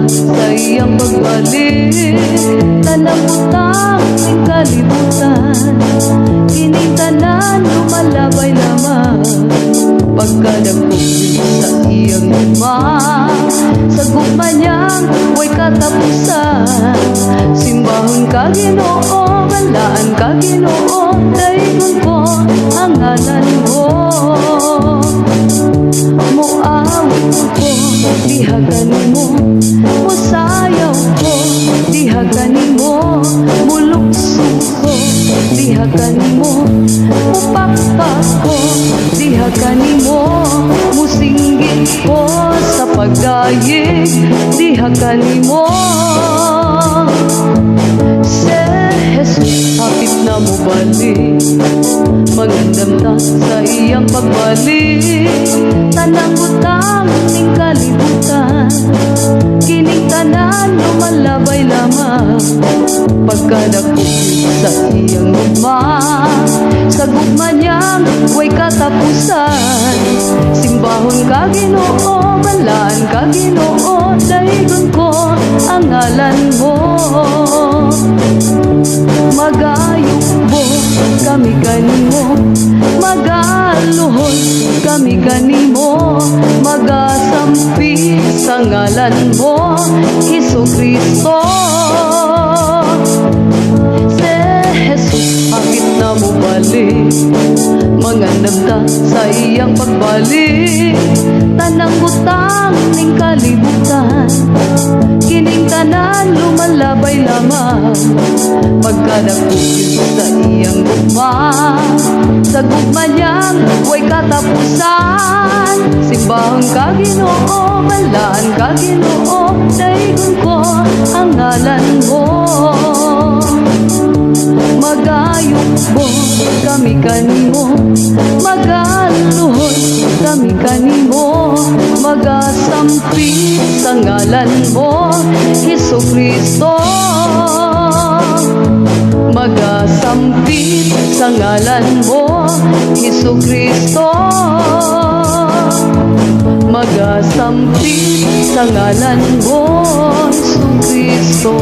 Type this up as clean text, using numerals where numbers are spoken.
sa iyang pagbalik. Tanang-utang ng kalibutan, kining tanan lumalabay lamang. Pagkadagkog sa iyang luma, sa gugma niyang way katapusan. Simbahon ka Ginoo, balaan ka Ginoo, daygon ko ang ngalan mo. Muawit ko, dihagan mo, musayaw ko, dihagan mo, mulukso ko, dihagan mo, mupakpak ko, dihagan mo, musinggit ko sa pagdayeg, dihagan mo. Si Jesus, hapit na mo balik, magandam ta sa iyang pagbalik. Tanang-utang ning kalibutan, kining tanan lumalabay lamang. Pagkadakop sa iyang gugma, sa gugma niyang way katapusan. Simbahon ka Ginoo, balaan ka Ginoo, daygon ko ang ngalan mo. Magayukbo kami kanimo, magaluhod kami kanimo, magasampi sa ngalan mo, Jesucristo. Si Jesus, hapit na mo balik, mangandam ta sa iyang pagbalik. Tanang-utang ning kalibutan, kining tanan lumalabay lamang. Pagkadakop sa iyang gugma, sa gugma niyang way katapusan. Simbahon ka Ginoo, balaan ka Ginoo, daygon ko ang ngalan mo. Magayukbo kami kanimo, magaluhod kami kanimo, magasampi sa ngalan mo, Jesucristo. Magasampi sa ngalan mo, Jesucristo. Magasampi sa ngalan mo, Jesucristo.